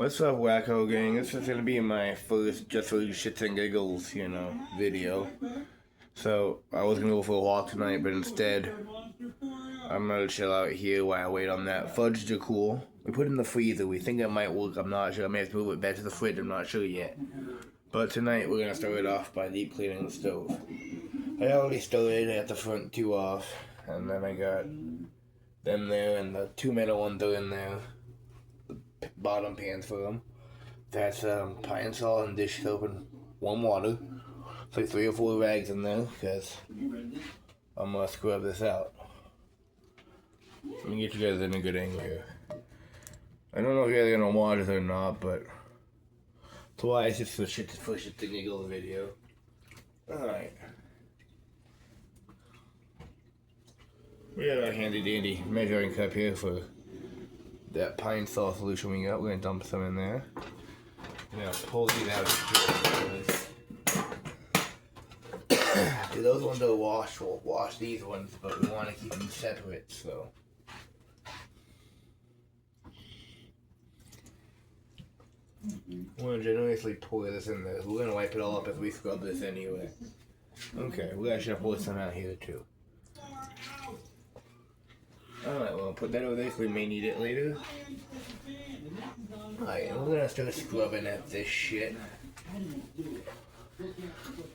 What's up, wacko gang? This is gonna be my first just for shits and giggles, video. So I was gonna go for a walk tonight, but instead I'm gonna chill out here while I wait on that fudge to cool. We put it in the freezer. We think it might work. I'm not sure. I may have to move it back to the fridge. I'm not sure yet. But tonight we're gonna start it off by deep cleaning the stove. I already started at the front two off, and then I got them there, and the two metal ones are in there. Bottom pans for them. That's pine salt and dish soap and warm water. It's like 3 or 4 rags in there because I'm gonna scrub this out. Let me get you guys in a good angle here. I don't know if you guys are gonna watch it or not, but twice it's the shit to push it to giggle video. Alright. We got our handy dandy measuring cup here for that pine salt solution we got. We're gonna dump some in there. I'm gonna pull these out of here. Dude, those ones are washed. We'll wash these ones, but we want to keep them separate, so. We're gonna generously pour this in there. We're gonna wipe it all up as we scrub this anyway. Okay, we gotta pour some out here too. Alright, well, put that over there because we may need it later. Alright, we're gonna start scrubbing at this shit.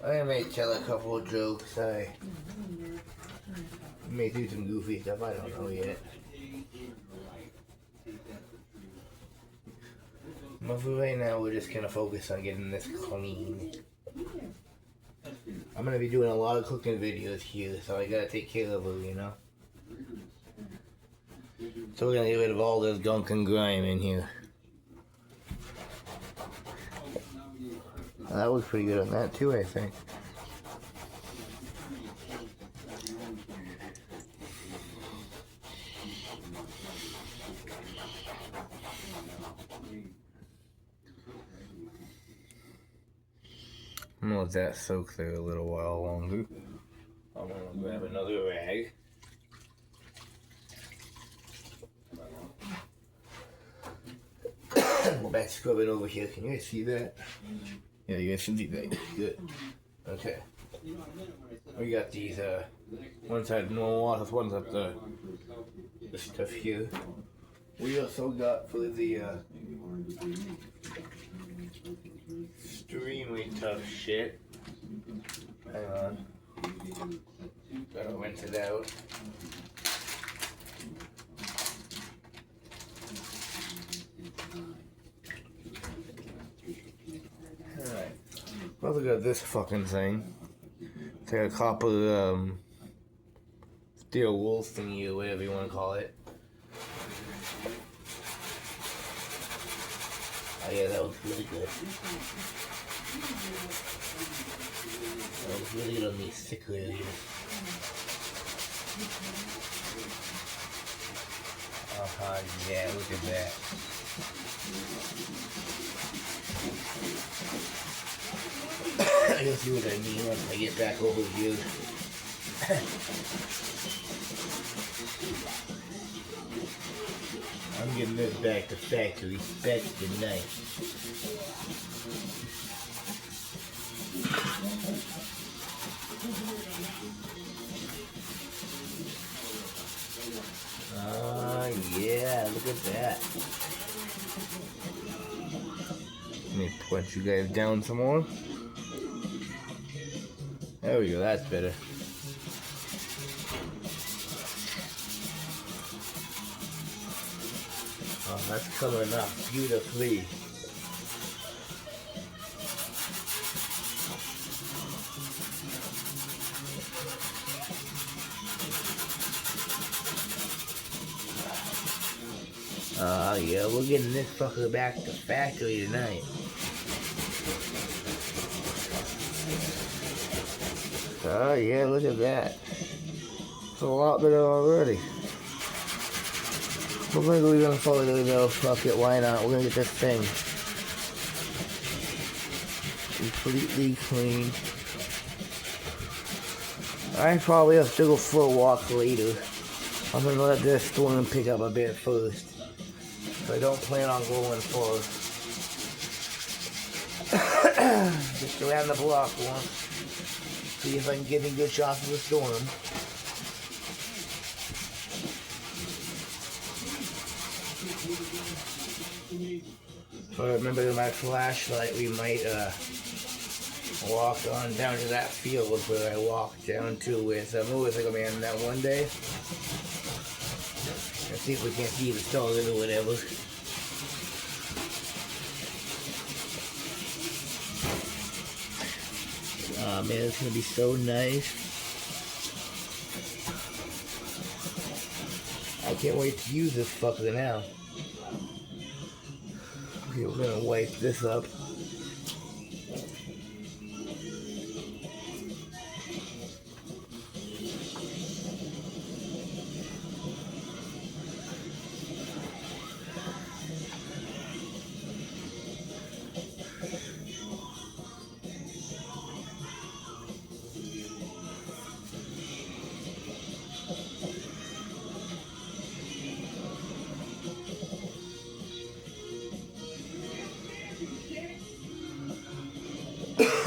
I may tell a couple of jokes. I may do some goofy stuff. I don't know yet. But for right now, we're just gonna focus on getting this clean. I'm gonna be doing a lot of cooking videos here, so I gotta take care of her, you know? So we're gonna get rid of all this gunk and grime in here. That was pretty good on that too, I think. I'm gonna let that soak there a little while longer. I'm gonna grab another rag. Go back scrubbing over here. Can you guys see that? Yeah, you guys can see that. Good. Okay. We got these, one side normal water, one side the stuff here. We also got for the, extremely tough shit. Hang on. Gotta rinse it out. Also got this fucking thing. It's like a copper steel wool thingy or whatever you want to call it. Oh yeah, that was really good. That was really good on these thicker areas. Yeah, look at that. You'll see what I mean once I get back over here. I'm getting this back to factory specs tonight. Yeah, look at that. Let me point you guys down some more. There we go, that's better. Oh, that's coming up beautifully. Yeah, we're getting this fucker back to factory tonight. Oh yeah, look at that. It's a lot better already. We're gonna go even further though, fuck it, why not? We're gonna get this thing completely clean. I probably have to go for a walk later. I'm gonna let this storm pick up a bit first. I don't plan on going far. Just around the block once. See if I can get any good shots of the storm. If I remember my flashlight, we might walk on down to that field where I walked down to with Motorcycle Man that one day. Let's see if we can't see the stars or whatever. Oh man, it's gonna be so nice. I can't wait to use this fucker now. Okay, we're gonna wipe this up.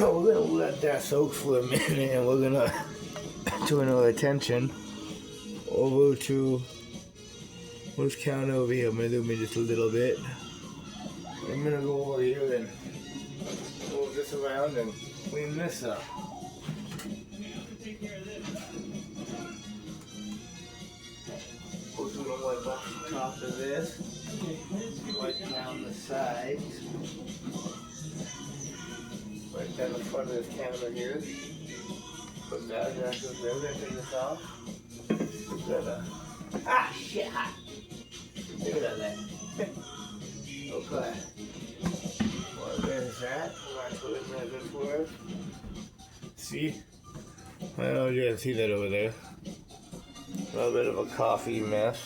We're gonna let that soak for a minute, and we're gonna turn our attention over to this counter over here. I'm gonna zoom in just a little bit. I'm gonna go over here and move this around and clean this up. We're gonna wipe off the top of this, wipe down the sides. Right down the front of this counter here. Put that there, we're gonna take this off. Ah, shit! Look at that. Okay. Well, there's that. See? I don't know if you can see that over there. A little bit of a coffee mess.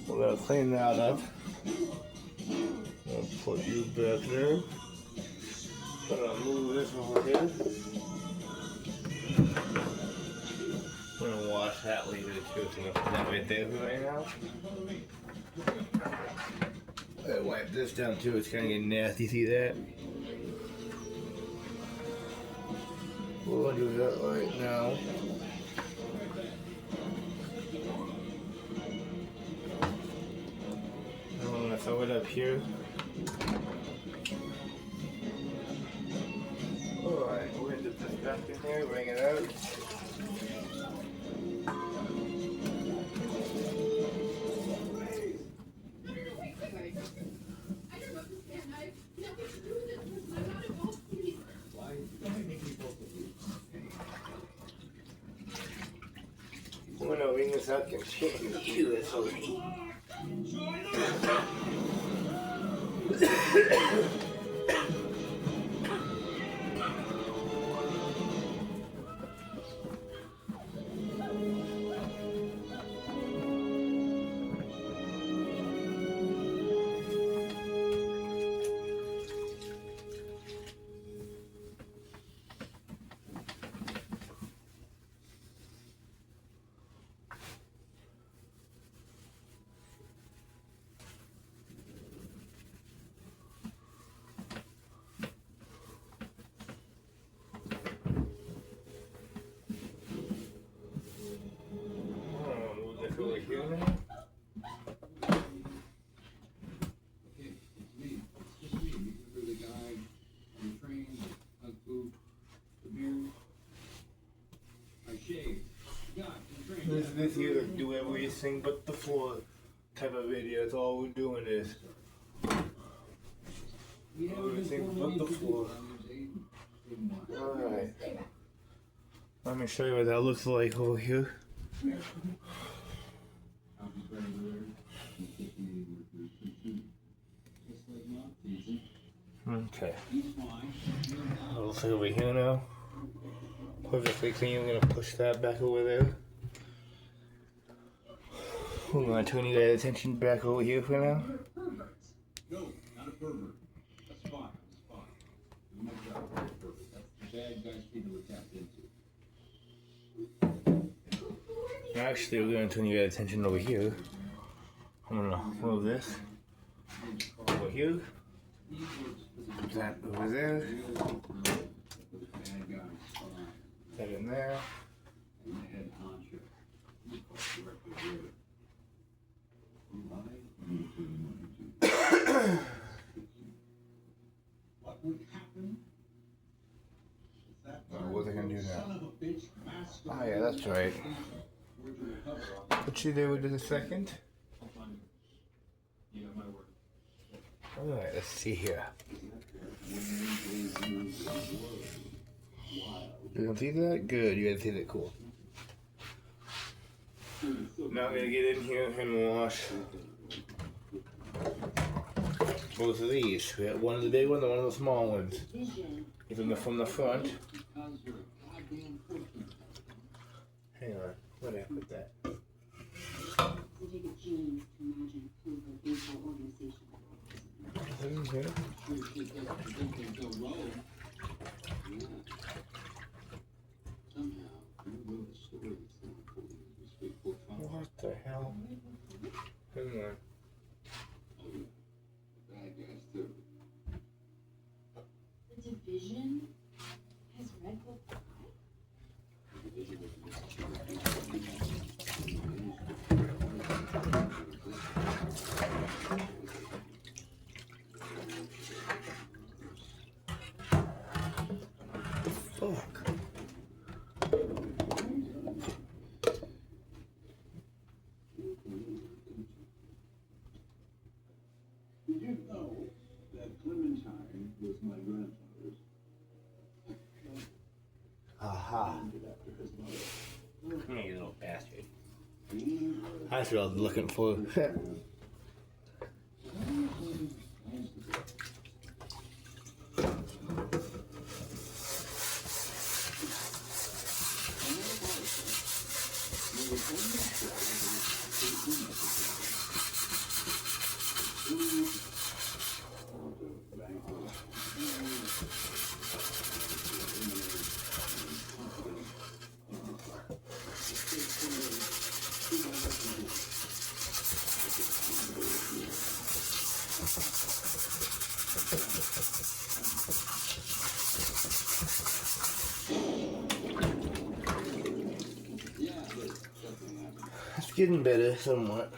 We're gonna clean that up. I'll put you back there. I'm gonna move this over here. I'm gonna wash that later too, so I'm gonna put that right there right now. I'm gonna wipe this down too, it's kinda getting nasty, see that? We're gonna do that right now. I'm gonna throw it up here. Alright, we're gonna dip this back in here, bring it out. We're gonna bring this out continuously. Over here now. This here to do everything but the floor type of video. That's all we're doing is everything but the floor. Alright. Let me show you what that looks like over here. Okay. Looks like over here now. Perfectly clean. I'm gonna push that back over there. We're gonna turn you guys' attention back over here for now. No, not a pervert. A spot. You might not be a pervert. That's the bad guys people were tapped into. Actually, we're gonna turn you guys' attention over here. I'm gonna move this over here. Put that over there. Bad guys spy. That in there. And the head honcho. Director Ray. What would happen? What are they gonna do now? Son of a bitch, master. Oh yeah, that's right. What should they do the second? Alright, let's see here. You don't see that? Good, you didn't see that. Cool. Now I'm gonna get in here and wash both of these. We got one of the big ones and one of the small ones. Get them from the front. Hang on, where did I put that? In here. What the hell? Hang on. The division has Red Bull pie? Fuck. Did you know that Clementine was my grandfather's? Aha. Hey, you little bastard. That's what I was looking for. It's getting better somewhat.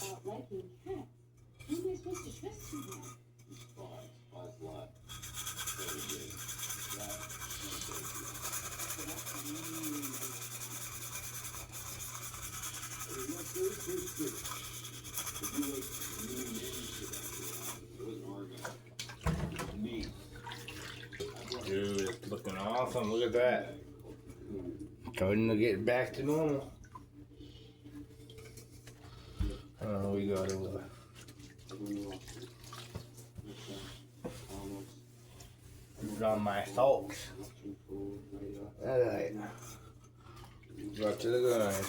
About liking cats. Who am I supposed to trust you now? Dude, it's looking awesome. Look at that. Starting to get back to normal. We got over. On my thoughts. Alright. Got to the grind.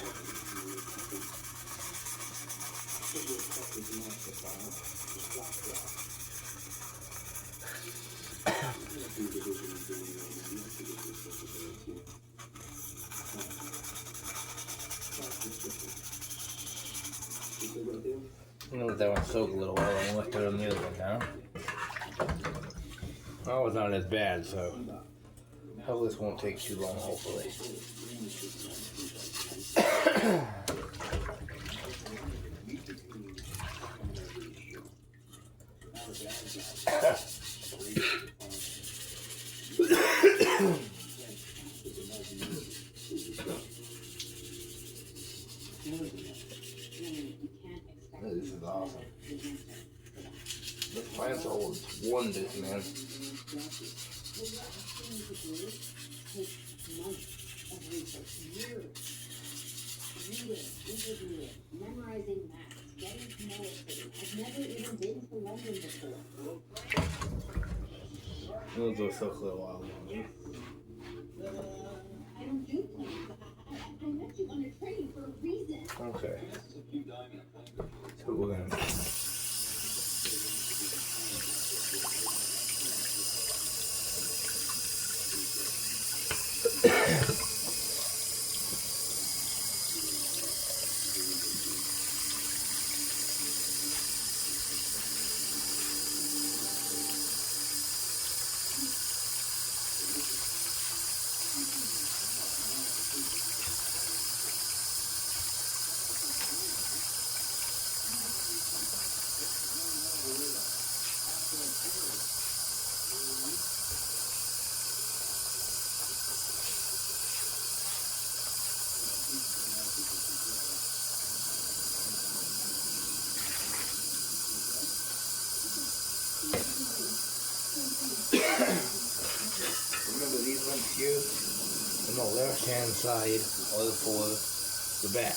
I'm gonna let that one soak a little while and let it on the other one now. That was not as bad, so hopefully this won't take too long, hopefully. This is awesome. The plants are wonders, man. We'll do so for a while longer. I don't do plans. I met you on a train for a reason. Okay. So we're gonna. Remember these ones here on the left hand side are for the back.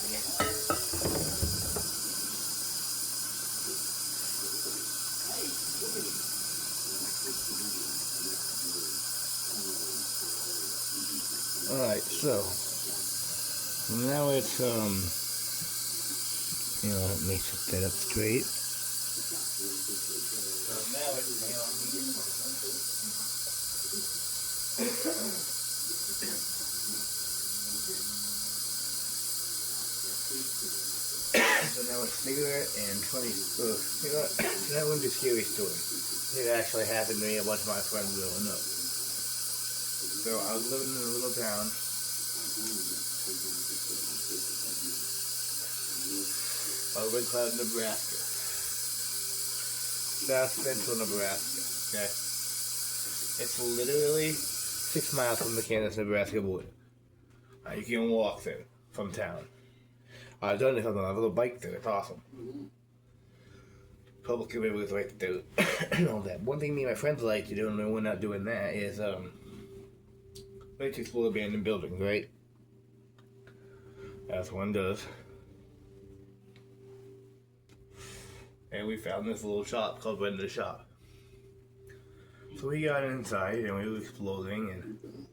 Alright, so now it's let me set that up straight. Now it's so now it's cigarette and 20. You know what? That one's a scary story. It actually happened to me. A bunch of my friends growing up. So I was living in a little town. Red Cloud, Nebraska. South Central Nebraska. Okay. It's literally 6 miles from the Kansas-Nebraska border. You can walk there from town. I've done it on a little bike there. It's awesome. Public river is right there and all that. One thing me and my friends like to do, and we're not doing that, is like to explore abandoned buildings, right? That's one does. And we found this little shop called Rent the Shop. So we got inside and we were exploring, and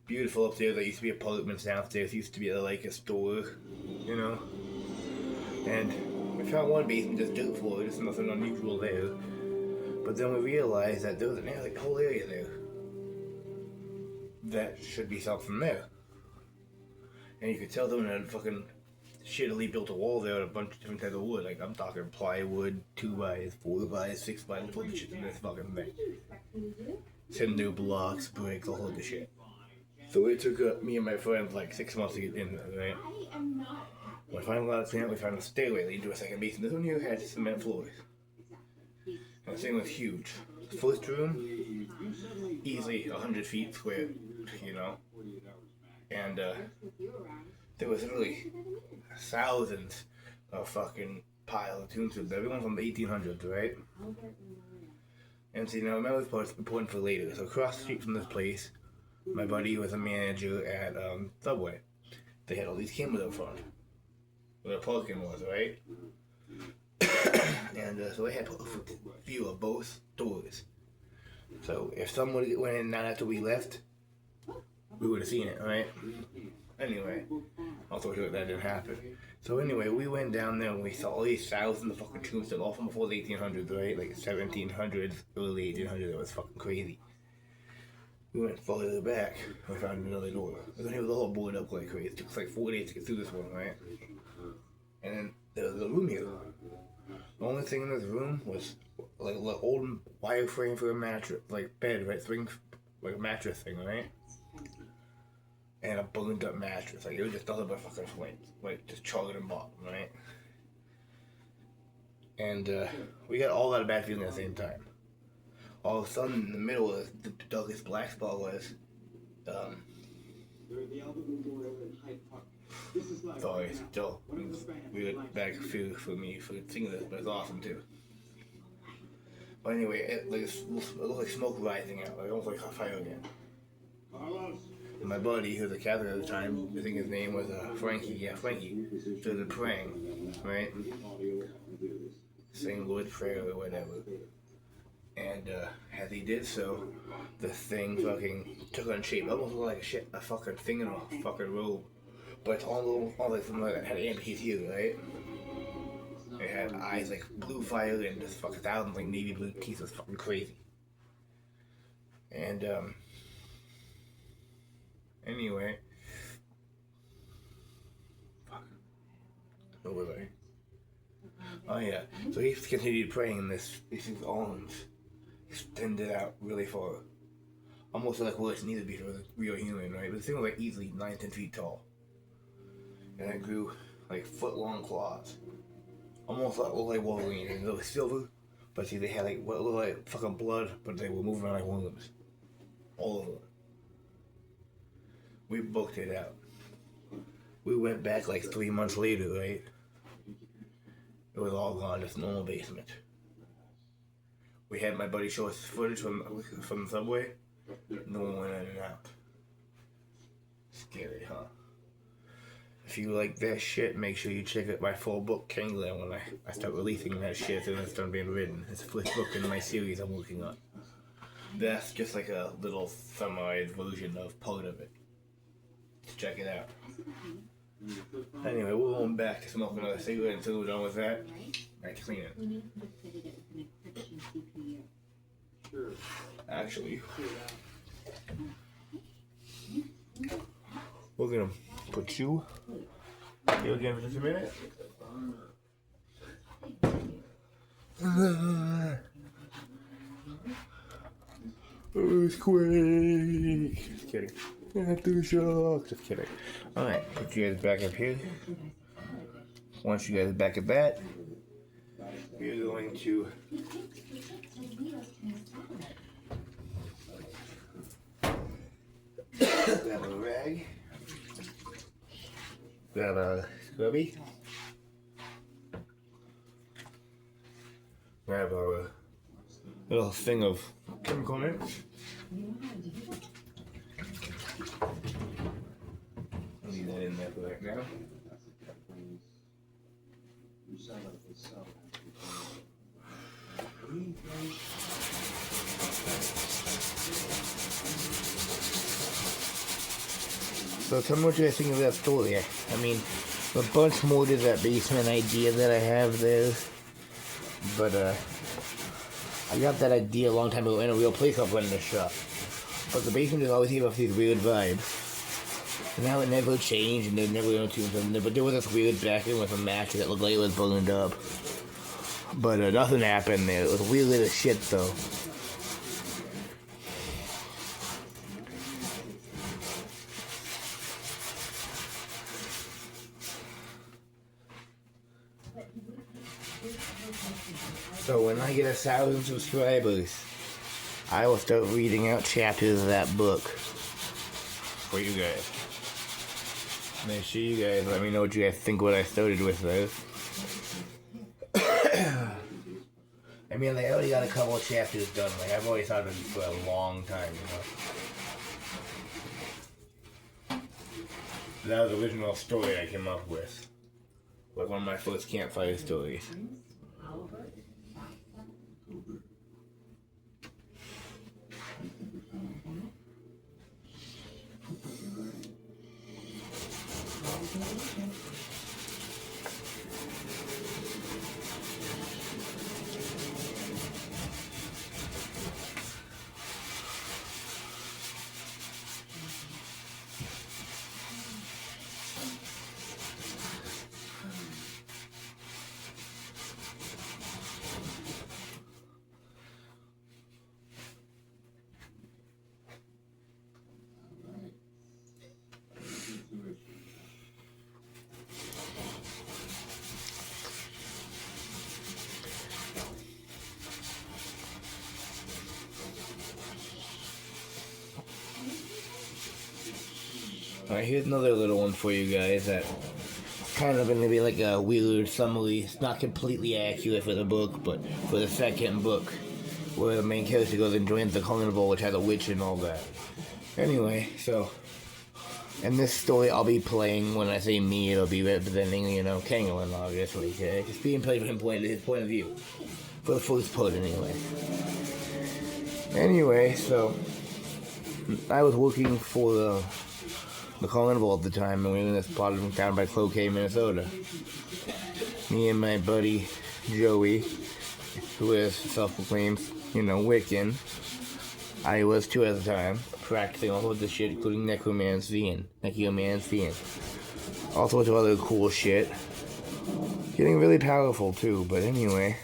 beautiful upstairs. There used to be apartments downstairs. Used to be like a store, you know. And we found one basement, just dirt floor, just nothing unusual there. But then we realized that there was like a whole area there that should be something there. And you could tell them that fucking shittily built a wall there with a bunch of different types of wood. Like, I'm talking plywood, 2x, 4x, 6x, full of shit in this fucking thing. Cinder blocks, bricks, all of the shit. So it took me and my friends like 6 months to get in there, right? We finally got to we found a stairway leading to a second basement. This one here had cement floors. And the thing was huge. The first room, easily 100 feet square, you know? And there was literally thousands of fucking piles of tombstones. Everyone from the 1800s, right? And so, remember this part's important for later. So across the street from this place, my buddy was a manager at Subway. They had all these cameras up front, where the parking was, right? And so they had a view of both doors. So if someone went in not after we left, we would have seen it, right? Anyway, also sure that didn't happen. So anyway, we went down there and we saw all these thousands of fucking tombstones, all from before the 1800s, right? Like 1700s, early 1800s. It was fucking crazy. We went further back and we found another door. And then it was all boarded up like crazy. It took us like 4 days to get through this one, right? And then there was a room here. The only thing in this room was like an old wireframe for a mattress, like bed, right? Swing, like a mattress thing, right? And a burned up mattress. Like, it was just nothing but fucking flames. Like, just charred and bottom, right? And we got all that bad feeling at the same time. All of a sudden, in the middle of the darkest black spot was, sorry, still weird bag of food for me for seeing this, but it's awesome too. But anyway, it looked like smoke rising out, like almost like a fire again. And my buddy, who was a Catholic at the time, I think his name was Frankie, Frankie, started praying, right? saying Lord's Prayer or whatever. And as he did so, the thing fucking took on shape. It almost looked like a fucking thing in a fucking robe. But it's all like something like that. It had amputees here, right? It had eyes like blue fire and just fucking thousands like navy blue teeth. It was fucking crazy. And anyway, fuck. Where was I? Oh yeah. So he continued praying, and these arms extended out really far, almost like what it needed to be for a real human, right? But the thing was like easily 9-10 feet tall, and it grew like foot-long claws, almost like Wolverine. And they were silver, but see, they had like what looked like fucking blood, but they were moving around like worms, all of them. We booked it out. We went back like 3 months later, right? It was all gone, just normal basement. We had my buddy show us footage from the subway. No one went in and out. Scary, huh? If you like that shit, make sure you check out my full book, Kangler, when I start releasing that shit and it's done being written. It's the first book in my series I'm working on. That's just like a little summarized version of part of it. Check it out. Anyway, we're going back to smoke another cigarette until we're done with that. I clean it. We need to fit it with an encryption CPU. Sure. Actually, we're gonna put you here again for just a minute. Earthquake! Just kidding. Aftershock! Just kidding. Alright, put you guys back up here. Once you guys are back at that, we're going to grab a rag, grab a scrubby, grab a little thing of chemical mix. Leave that in there for right now. So tell me what you guys think of that story. I mean, a bunch more to that basement idea that I have there. But I got that idea a long time ago in a real place up in the shop. But the basement just always gave off these weird vibes. And now it never changed, and they never went to something. But there was this weird bathroom with a mattress that looked like it was burned up. But nothing happened there. It was weird little shit, though. So when I get 1,000 subscribers, I will start reading out chapters of that book for you guys. Make sure you guys let me know what you guys think what I started with though. I mean, I already got a couple of chapters done. Like, I've always thought of it for a long time, you know. That was the original story I came up with. Like one of my first campfire stories. Alright, here's another little one for you guys that kind of going to be like a weird summary. It's not completely accurate for the book, but for the second book, where the main character goes and joins the carnival, which has a witch and all that. Anyway, so And this story I'll be playing. When I say me, it'll be representing, Kangalin, obviously. Okay? Just being played from his point of view. For the first part, anyway. Anyway, so I was working for the carnival at the time, and we were in this part of town by Cloquet, Minnesota. Me and my buddy Joey, who is self-proclaimed, Wiccan. I was too at the time, practicing all of the shit, including necromancy and all sorts of other cool shit. Getting really powerful too, but anyway.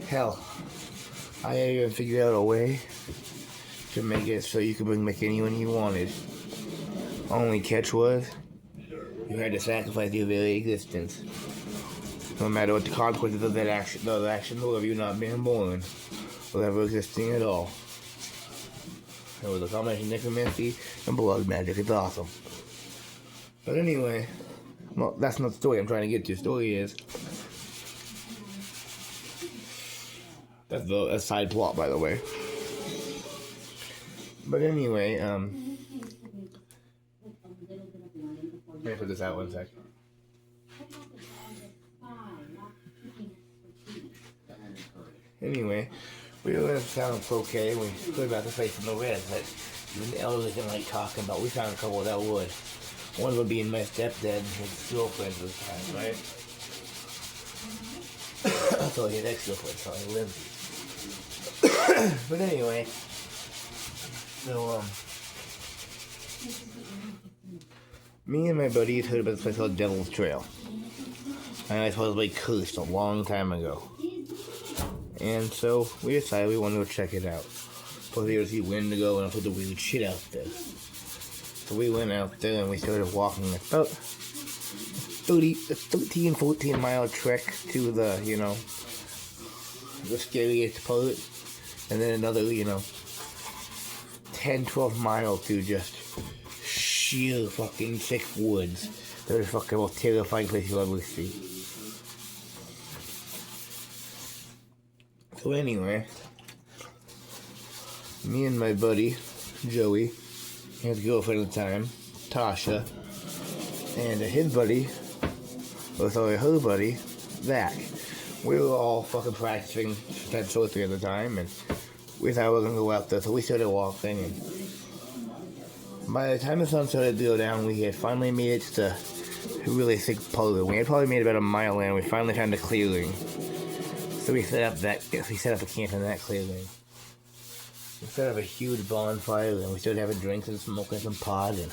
Hell, I even figured out a way to make it so you could bring back anyone you wanted. Only catch was, you had to sacrifice your very existence. No matter what the consequences of that action, or of you not being born, or ever existing at all. It was a combination of necromancy and blood magic. It's awesome. But anyway, well, that's not the story I'm trying to get to. The story is, that's a side plot, by the way. But anyway, let me put this out one sec. Anyway, we were in the town of Cloquet, and we heard about the place in the red that even the elders didn't like talking about. We found a couple that would. One of them being my stepdad and his girlfriend at the time, right? So his ex-girlfriend, sorry, Lindsay. But anyway, so, me and my buddies heard about this place called Devil's Trail. And I thought it was like cursed a long time ago. And so we decided we wanted to check it out. Plus there was the Wendigo and all the weird shit out there. So we went out there and we started walking about 13, 14 mile trek to the, the scariest part. And then another, 10, 12 miles to just sheer fucking thick woods. That was fucking most terrifying place you'll ever see. So anyway, me and my buddy, Joey, his girlfriend at the time, Tasha, and his buddy, her buddy, Zach. We were all fucking practicing that sorcery at the time, and we thought we were going to go out there, so we started walking, and by the time the sun started to go down, we had finally made it to a really thick puddle. We had probably made about a mile in, and we finally found a clearing. So we set up a camp in that clearing. We set up a huge bonfire, and we started having drinks and smoking some pot and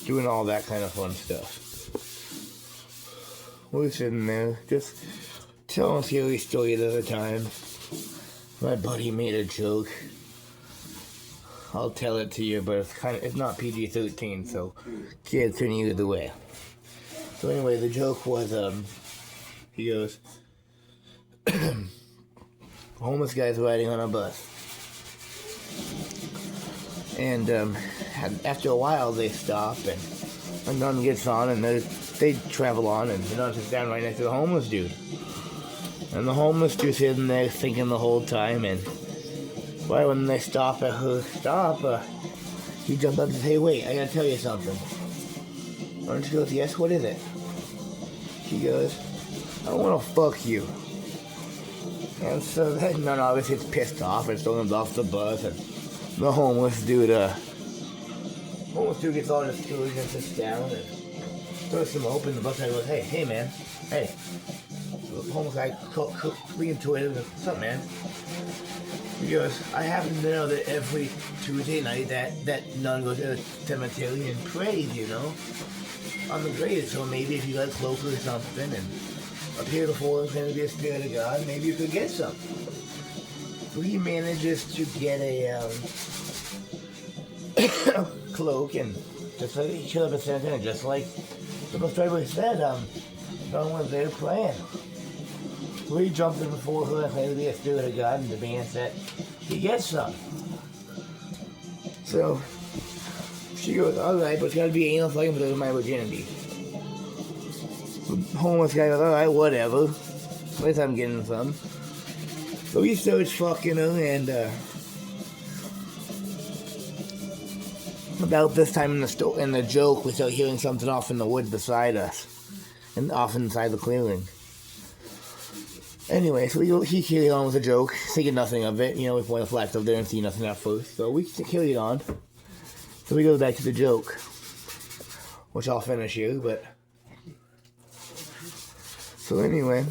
doing all that kind of fun stuff. We were sitting there, just telling scary stories at the time. My buddy made a joke. I'll tell it to you, but it's not PG-13, so kids turn you either way. So anyway, the joke was, he goes, homeless guy's riding on a bus. And after a while, they stop, and a nun gets on, and they travel on, and the nun sits down right next to the homeless dude. And the homeless dude's sitting there thinking the whole time, and right when they stop at her stop, he jumped up and says, "Hey, wait, I gotta tell you something." And she goes, "Yes, what is it?" He goes, "I wanna fuck you." And so that nun obviously gets pissed off and throws him off the bus, and the homeless dude gets all discouraged and sits down and throws him open. The bus guy goes, hey man, hey. The homeless guy being to it, "What's up, man?" He goes, "I happen to know that every Tuesday night that nun goes to the cemetery and prays, on the grave. So maybe if you got closer or something and appear before him to be a spirit of God, maybe you could get some." So he manages to get a cloak and just like he showed up at the cemetery, just like the bus driver said, no one's there praying. So he jumps in before her and claims to be a spirit of God and demands that he gets some. So she goes, "Alright, but it's gotta be anal fucking because of my virginity." The homeless guy goes, "Alright, whatever. At least I'm getting some." So he starts fucking her, and About this time in the joke, we start hearing something off in the woods beside us, and off inside the clearing. Anyway, so he carried on with the joke, thinking nothing of it. You know, we pointed the Flaxxo there and see nothing at first, so we carried on. So we go back to the joke, which I'll finish here, but... So anyway,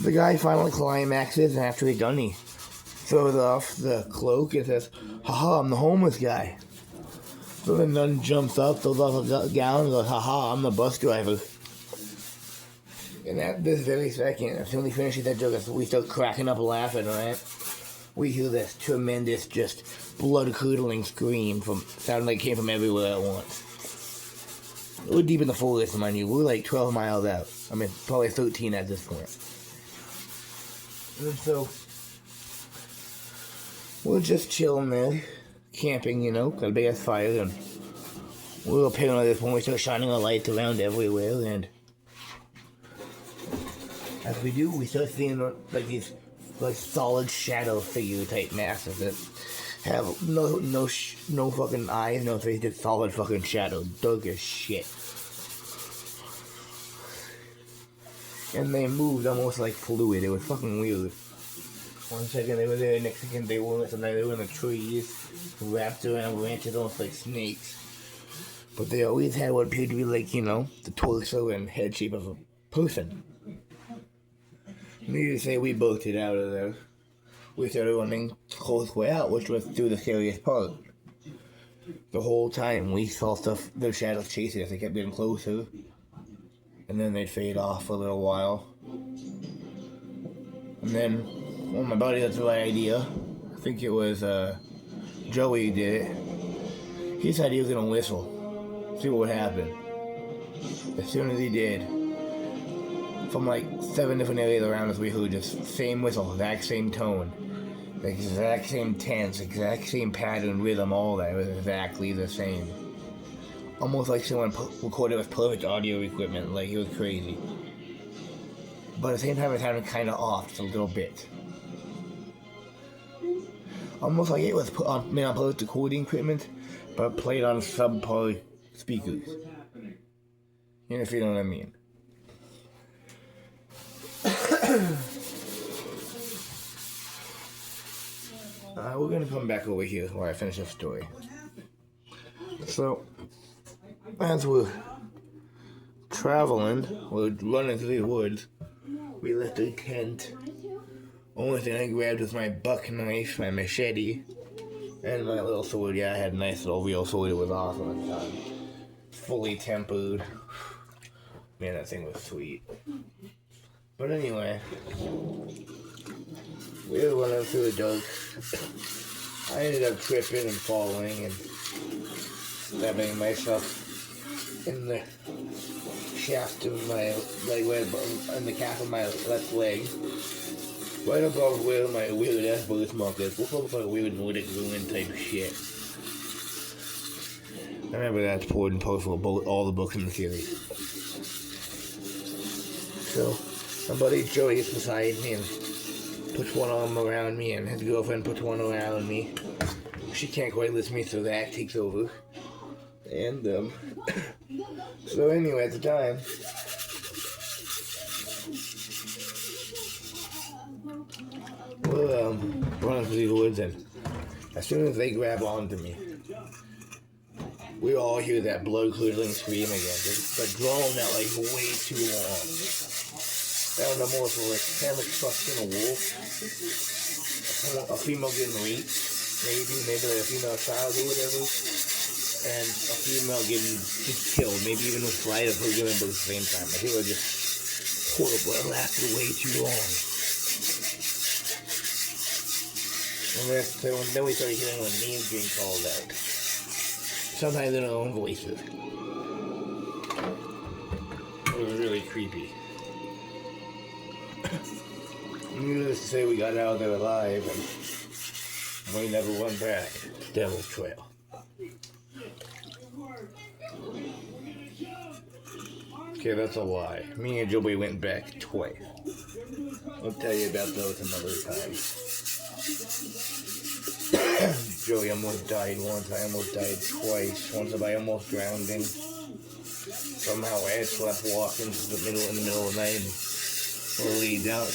the guy finally climaxes, and after he's done, he throws off the cloak and says, "Haha, I'm the homeless guy." So the nun jumps up, throws off a gown, and goes, "Haha, I'm the bus driver." And at this very second, as soon as he finishes that joke, we start cracking up laughing, right? We hear this tremendous, just blood-curdling scream sounding like it came from everywhere at once. We're deep in the forest, mind you. We're like 12 miles out. I mean, probably 13 at this point. And so, we're just chilling there, camping, you know, got a big ass fire, and we're apparently at this point we start shining our lights around everywhere, and as we do, we start seeing like these like solid shadow figure type masses that have no fucking eyes, no face, just solid fucking shadow, dark as shit. And they moved almost like fluid. It was fucking weird. One second they were there, next second they weren't, and they were in the trees, wrapped around branches almost like snakes. But they always had what appeared to be like, you know, the torso and head shape of a person. Needless to say, we bolted out of there. We started running close way out, which was through the scariest part. The whole time we saw stuff, their shadows chasing us. They kept getting closer, and then they'd fade off for a little while. And then, well, my buddy had the right idea. I think it was Joey did it. He said he was gonna whistle, see what would happen. As soon as he did, from like 7 different areas around us, we heard just same whistle, exact same tone, the exact same tense, exact same pattern, rhythm, all that. It was exactly the same. Almost like someone recorded with perfect audio equipment, like it was crazy. But at the same time, it sounded kind of off, just a little bit. Almost like it was made on perfect recording equipment, but played on subpar speakers. You know, if you know what I mean. We're gonna come back over here while I finish the story. So, as we're traveling, we're running through the woods, we left a tent. Only thing I grabbed was my buck knife, my machete, and my little sword. Yeah, I had a nice little real sword. It was awesome at the time. Fully tempered. Man, that thing was sweet. But anyway, we were running through the dark. I ended up tripping and falling and stabbing myself in the shaft of my leg, in the calf of my left leg, right above where my weird ass birthmark is. We'll talk about weird Nordic ruin type shit. I remember that's poured in post for all the books in the series. So, my buddy Joey gets beside me and puts one arm around me, and his girlfriend puts one around me. She can't quite lift me, so Zach takes over. And, so anyway, at the time, we're, running through the woods, and as soon as they grab onto me, we all hear that blood-curdling scream again. But drawn out like way too long. I don't know more for like kind of like trusting a wolf. A female getting raped, maybe like a female child or whatever. And a female getting just killed, maybe even with flight of her giving birth at the same time. Like it was just horrible. It lasted way too long. And then we started hearing the names being called out. Sometimes in our own voices. It was really creepy. Needless to say, we got out of there alive, and we never went back to Devil's Trail. Okay, that's a lie. Me and Joey went back twice. I'll tell you about those another time. Joey almost died once. I almost died twice. Once I almost drowned in. Somehow I slept walking in the middle of the night.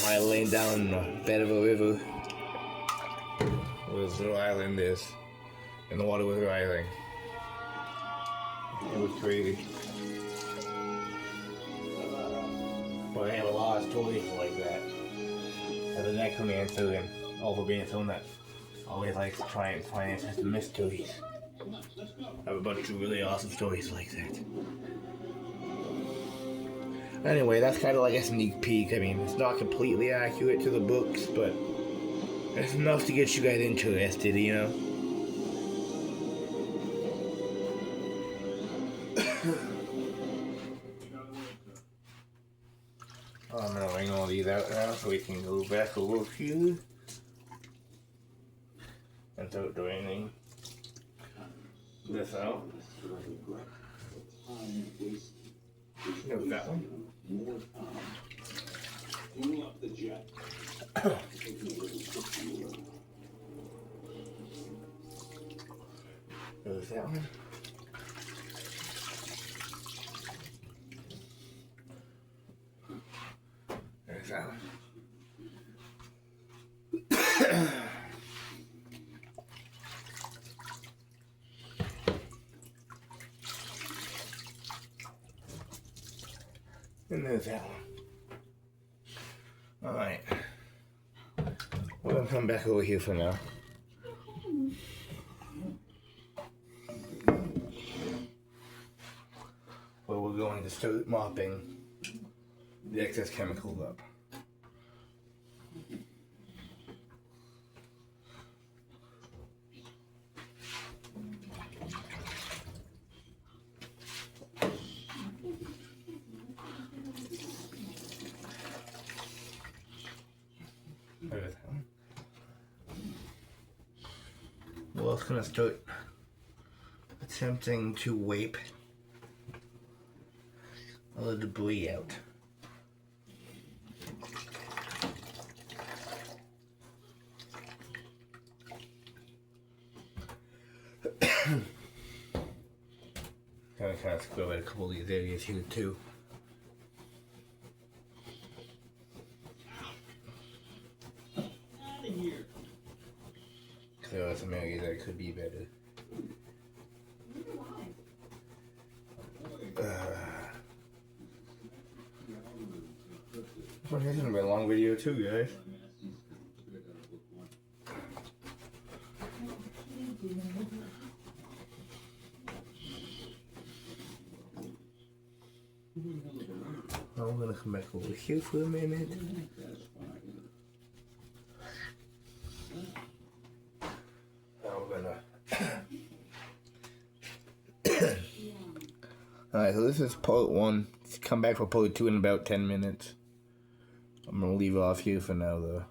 I laid down in the bed of a river where this little island is. And the water was rising. It was crazy. But I have a lot of stories like that. As a necromancer and also being someone that always likes to try and find answers to mysteries. I have a bunch of really awesome stories like that. Anyway, that's kind of like a sneak peek. I mean, it's not completely accurate to the books, but it's enough to get you guys interested, you know? I'm gonna ring all these out now so we can go back over here and start draining this out. No, that one. There's that one. There's that one. And there's that one. Alright. We're gonna come back over here for now. Where we're going to start mopping the excess chemicals up. There's that one. We're also gonna start attempting to wipe all the debris out. Kind of scrub out a couple of these areas here too. Because there are some areas that could be better. Well, this is gonna be a long video too, guys. I'm gonna come back over here for a minute. Now we're gonna. Alright, so this is part 1. Come back for part 2 in about 10 minutes. I'm gonna leave off here for now though.